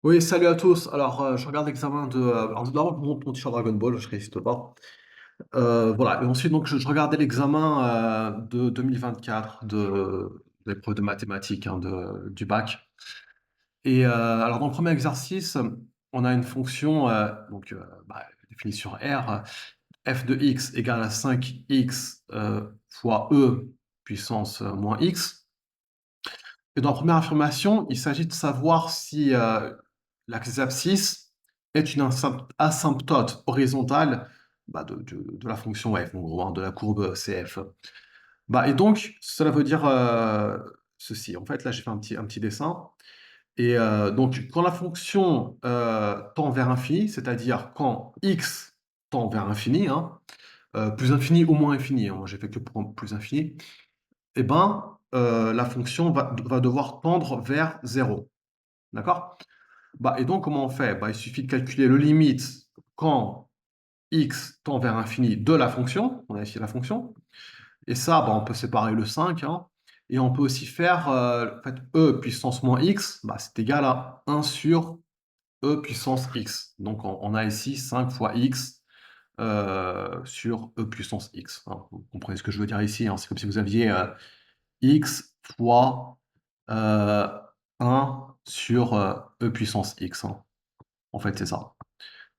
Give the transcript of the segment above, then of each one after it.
Oui, salut à tous. Alors, je regarde l'examen alors d'abord mon t-shirt Dragon Ball, je résiste pas. Voilà et ensuite donc je regardais l'examen, de 2024 de l'épreuve de mathématiques, hein, du bac et alors dans le premier exercice, on a une fonction, définie sur R, f de x égale à 5x, fois e puissance, moins x. Et dans la première affirmation, il s'agit de savoir si, l'axe abscisse est une asymptote horizontale, de la fonction f, en gros, hein, de la courbe CF. Et donc cela veut dire, ceci. En fait, là, j'ai fait un petit dessin et donc quand la fonction, tend vers l'infini, c'est-à-dire quand x tend vers l'infini, hein, plus infini ou moins infini, hein, moi j'ai fait que pour plus infini, et ben, la fonction va devoir tendre vers 0. D'accord? Et donc comment on fait? Il suffit de calculer le limite quand x tend vers l'infini de la fonction, on a ici la fonction, et ça, on peut séparer le 5, hein, et on peut aussi faire, en fait, e puissance moins x, c'est égal à 1 sur e puissance x. Donc on a ici 5 fois x, sur e puissance x, hein. Vous comprenez ce que je veux dire ici, hein? C'est comme si vous aviez, x fois, heu, 1 sur, e puissance x, hein. En fait, c'est ça,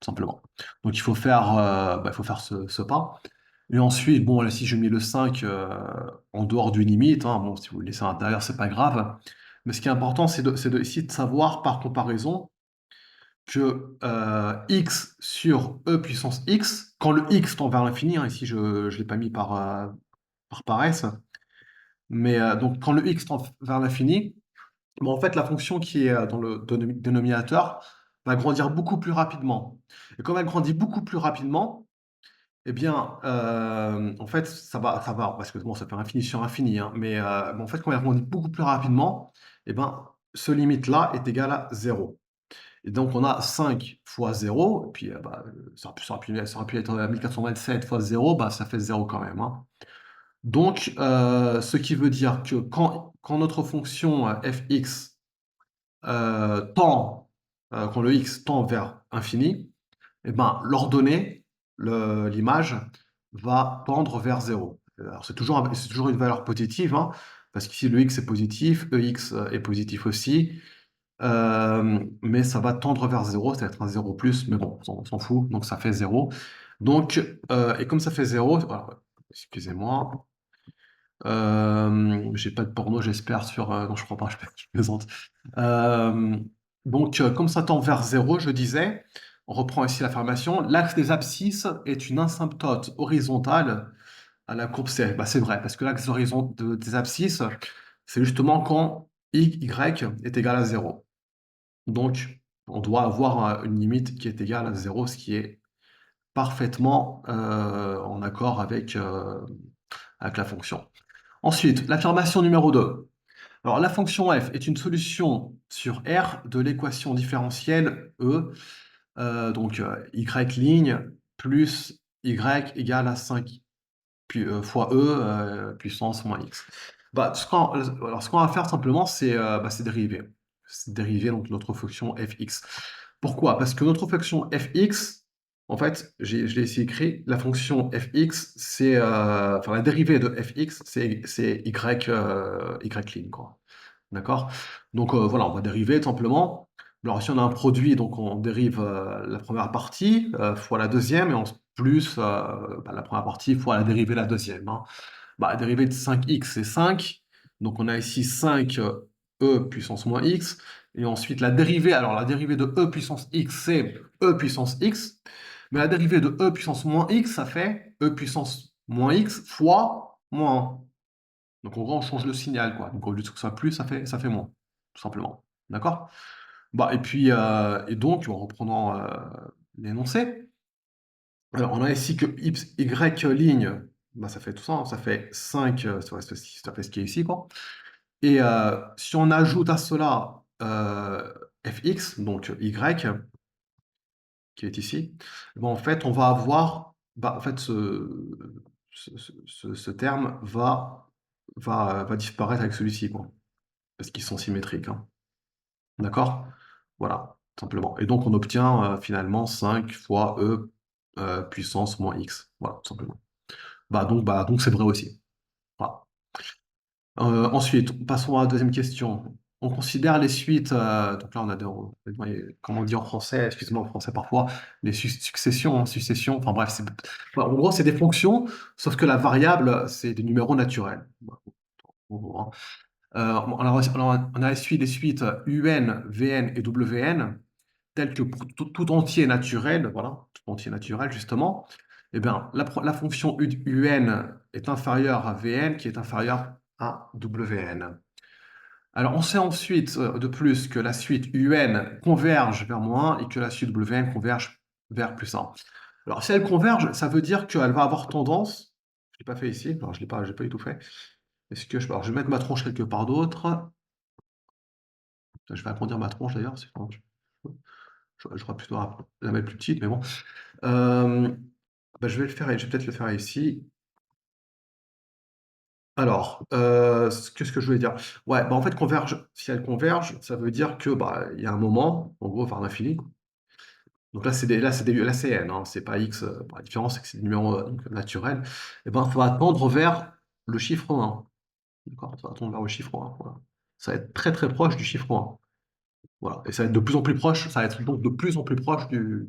tout simplement. Donc il faut faire ce pas et ensuite, bon, là, si je mets le 5, en dehors du limite, hein, bon, si vous le laissez à l'intérieur, c'est pas grave. Mais ce qui est important, c'est de essayer de savoir par comparaison que, x sur e puissance x, quand le x tend vers l'infini, hein, ici je l'ai pas mis par paresse, mais, donc quand le x tend vers l'infini, en fait, la fonction qui est, dans le dénominateur va grandir beaucoup plus rapidement et comme elle grandit beaucoup plus rapidement, eh bien, en fait, ça va parce que bon, ça fait infini sur infini, hein, mais en fait, quand elle grandit beaucoup plus rapidement, eh ben, ce limite-là est égal à 0 et donc on a 5 fois 0 et puis, ça aurait pu être, 1427 fois 0, ça fait 0 quand même, hein. Donc, ce qui veut dire que quand notre fonction, fx tend, quand le x tend vers infini, et l'ordonnée, l'image va tendre vers 0. Alors c'est toujours une valeur positive, hein, parce qu'ici le x est positif, ex, est positif aussi, mais ça va tendre vers 0, ça va être un 0 plus, mais bon, on s'en fout, donc ça fait 0. Donc, et comme ça fait 0, voilà, excusez-moi, j'ai pas de porno, j'espère sur, non, je crois pas, je plaisante. Hem, donc, comme ça tend vers 0, je disais, on reprend ici l'affirmation: «L'axe des abscisses est une asymptote horizontale à la courbe C». C'est vrai, parce que l'axe des abscisses, c'est justement quand y est égal à 0. Donc, on doit avoir, une limite qui est égale à 0, ce qui est parfaitement, en accord avec la fonction. Ensuite, l'affirmation numéro 2. Alors, la fonction f est une solution sur R de l'équation différentielle E, y plus y égale à 5 fois E, puissance moins x. Ce qu'on va faire simplement, c'est dériver. C'est dériver donc notre fonction fx. Pourquoi? Parce que notre fonction fx, en fait, je l'ai ici écrit, la fonction fx, enfin la dérivée de fx, c'est y', quoi. D'accord? Donc, voilà, on va dériver tout simplement. Alors si on a un produit, donc on dérive, la première partie, fois la deuxième et plus, la première partie fois la dérivée de la deuxième, hein. La dérivée de 5x, c'est 5, donc on a ici 5, e puissance moins x et ensuite la dérivée de e puissance x, c'est e puissance x, mais la dérivée de e puissance moins x, ça fait e puissance moins x fois moins 1. Donc en gros, on change le signal, quoi. Donc au lieu que ce soit plus, ça fait moins, tout simplement. D'accord? Et puis, et donc en reprenant, l'énoncé, alors on a ici que y', ça fait tout ça, hein, ça fait 5, ça fait ce qui est ici, quoi. Et si on ajoute à cela, fx, donc y, qui est ici, en fait, on va avoir, en fait, ce terme va disparaître avec celui-ci, quoi, parce qu'ils sont symétriques, hein. D'accord? Voilà. simplement. Et donc on obtient, finalement 5 fois E, puissance moins X. Voilà, tout simplement. Donc c'est vrai aussi. Voilà. Ensuite, passons à la deuxième question. On considère les suites, donc là on a comment on dit en français? Excuse-moi en français parfois, les successions, hein, successions, enfin bref, en gros c'est des fonctions, sauf que la variable, c'est des numéros naturels. Voilà, en gros, hein. On a suivi des suites UN, VN et WN, telles que pour tout entier naturel, voilà, tout entier naturel justement, eh bien la fonction UN est inférieure à VN qui est inférieure à WN. Alors on sait ensuite, de plus que la suite UN converge vers -1 et que la suite WN converge vers +1. Alors si elle converge, ça veut dire qu'elle va avoir tendance, je l'ai pas fait ici, alors je l'ai pas du tout fait. Est-ce que alors je vais mettre ma tronche quelque part d'autre. Je vais agrandir ma tronche d'ailleurs, c'est quand je crois plutôt la mettre plus petite, mais bon. Hem, je vais peut-être le faire ici. Alors, qu'est-ce que je voulais dire? Ouais, en fait, si elles convergent, ça veut dire que, il y a un moment, en gros, vers l'infini. Donc là, c'est n, hein, c'est pas x, la différence, c'est que c'est des numéros, donc naturels. Et ben, il faut tendre vers le chiffre 1. D'accord? Ça va tendre vers le chiffre 1, voilà. Ça va être très, très proche du chiffre 1. Voilà, et ça va être de plus en plus proche, ça va être donc de plus en plus proche de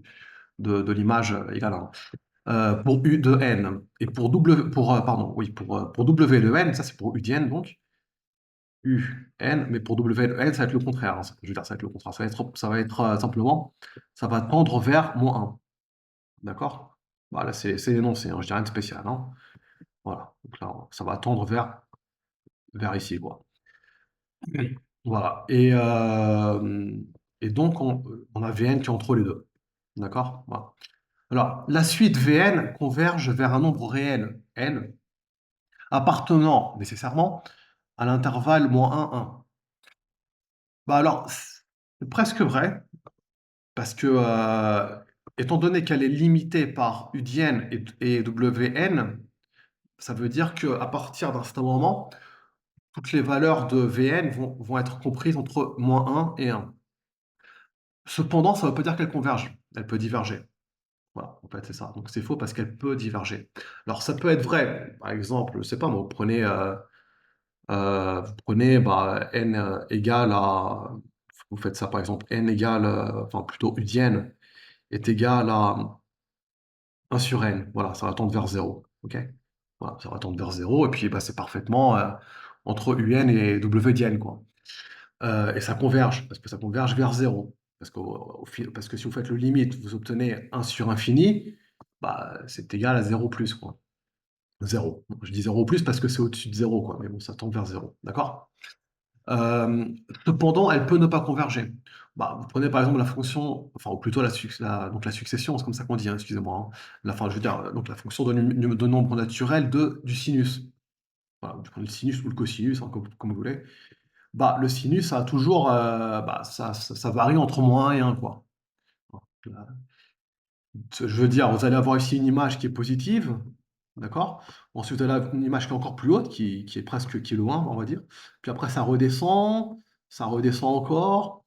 l'image, égale 1. Pour U de n et pour W pour, pardon, oui, pour W de n, ça c'est pour U de n donc, U, n, mais pour W de n, ça va être le contraire, hein, je veux dire, ça va être le contraire. Ça va être, simplement, ça va tendre vers -1. D'accord? Voilà, c'est l'énoncé, hein, je dis rien de spécial, hein. Voilà, donc là, ça va tendre vers ici, quoi. Voilà, et donc on a Vn qui est entre les 2. D'accord? Voilà. Alors, la suite Vn converge vers un nombre réel n, appartenant nécessairement à l'intervalle -1, 1. Alors, c'est presque vrai, parce que, étant donné qu'elle est limitée par U de n et Wn, ça veut dire qu'à partir d'un certain moment, toutes les valeurs de Vn vont être comprises entre -1 et 1. Cependant, ça ne veut pas dire qu'elle converge, elle peut diverger. Voilà, en fait, c'est ça. Donc c'est faux parce qu'elle peut diverger. Alors ça peut être vrai, par exemple, je sais pas moi, vous prenez, n, égale à vous faites ça par exemple, n égale, enfin plutôt U de n est égal à 1 sur n. Voilà, ça va tendre vers 0. OK? Voilà, ça va tendre vers 0 et puis, c'est parfaitement, entre UN et W de n, quoi. Et ça converge, parce que ça converge vers 0. Parce que si vous faites le limite, vous obtenez 1 sur infini, c'est égal à 0 plus, quoi. 0. Je dis 0 plus parce que c'est au-dessus de 0, quoi, mais bon, ça tend vers 0. D'accord? Cependant, elle peut ne pas converger. Vous prenez par exemple la fonction, enfin ou plutôt la succession, c'est comme ça qu'on dit, hein, excusez-moi, hein. Enfin, je veux dire, donc la fonction de nombre naturel du sinus. Voilà, vous prenez le sinus ou le cosinus, hein, comme vous voulez. Le sinus, ça a toujours, ça varie entre -1 et 1, quoi. Voilà. Je veux dire, vous allez avoir ici une image qui est positive, d'accord? Ensuite, vous allez avoir une image qui est encore plus haute, qui est loin, on va dire. Puis après ça redescend encore,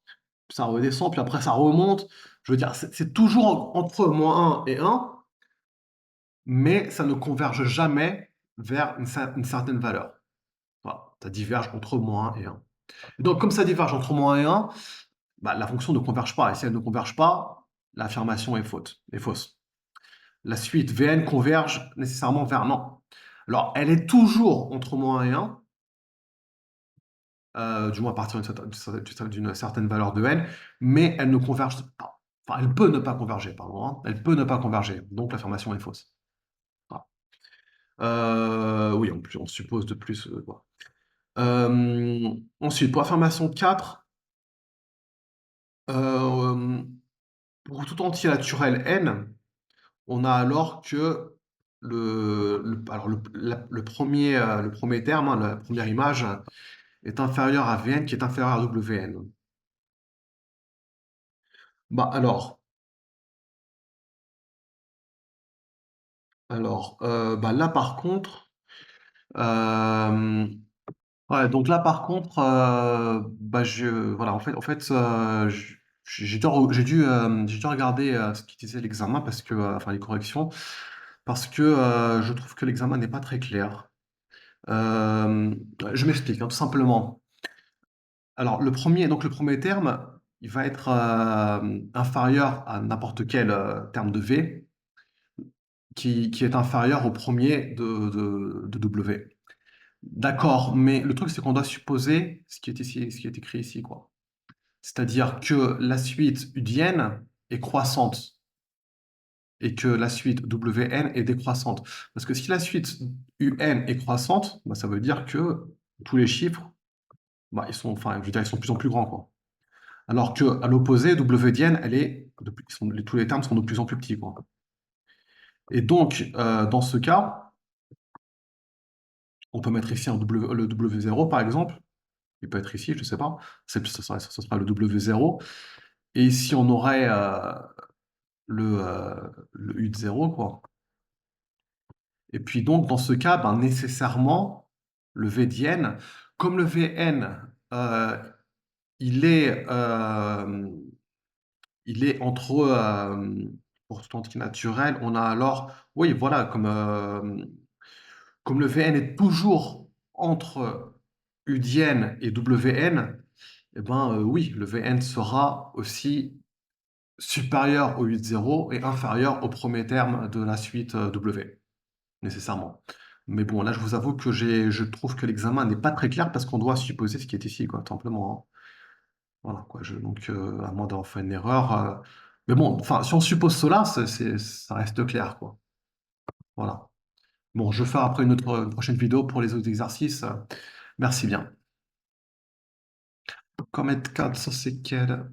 ça redescend, puis après ça remonte. Je veux dire, c'est toujours entre -1 et 1, mais ça ne converge jamais vers une certaine valeur. Voilà, ça diverge entre -1 et 1. Et donc comme ça diverge entre -1 et 1, la fonction ne converge pas et si elle ne converge pas, l'affirmation est fausse. La suite Vn converge nécessairement vers non. Alors, elle est toujours entre -1 et 1, du moins à partir d'une certaine valeur de n, mais elle ne converge pas. Enfin, elle peut ne pas converger, pardon, hein. Elle peut ne pas converger, donc l'affirmation est fausse. Voilà. Oui, en plus, on suppose de plus, voilà. Ensuite, pour affirmation 4, hem, pour tout entier naturel n, on a alors que le 1er terme, hein, la première image est inférieur à Vn qui est inférieur à Wn. Alors là par contre, ouais, donc là par contre, je voilà, en fait, j'ai dû regarder, ce qui disait l'examen parce que, enfin les corrections, parce que, je trouve que l'examen n'est pas très clair. Je m'explique, hein, tout simplement. Alors le premier terme, il va être, inférieur à n'importe quel, terme de V qui est inférieur au premier de W. D'accord, mais le truc, c'est qu'on doit supposer ce qui est ici, ce qui est écrit ici, quoi. C'est-à-dire que la suite UDN est croissante et que la suite WN est décroissante. Parce que si la suite UN est croissante, bah, ça veut dire que tous les chiffres, bah, ils sont, enfin, je veux dire, ils sont de plus en plus grands, quoi. Alors qu'à l'opposé, WDN, elle est, tous les termes sont de plus en plus petits, quoi. Et donc, dans ce cas, on peut mettre ici le W0, par exemple. Il peut être ici, je ne sais pas. Ce sera le W0. Et ici, on aurait le U de 0, quoi. Et puis donc, dans ce cas, ben, nécessairement, le V d'N, comme le Vn, il est, il est entre, pour tout entier naturel, on a alors, oui, voilà, comme le Vn est toujours entre U d'N et Wn, eh ben, oui, le Vn sera aussi supérieur au U de 0 et inférieur au premier terme de la suite W, nécessairement. Mais bon, là, je vous avoue que je trouve que l'examen n'est pas très clair parce qu'on doit supposer ce qui est ici, quoi, tout simplement, hein. Voilà, quoi. Donc, à moins d'avoir fait une erreur. Mais bon, enfin, si on suppose cela, ça reste clair, quoi. Voilà. Bon, je vais faire après une prochaine vidéo pour les autres exercices. Merci bien. Comet 4, ça c'est quel?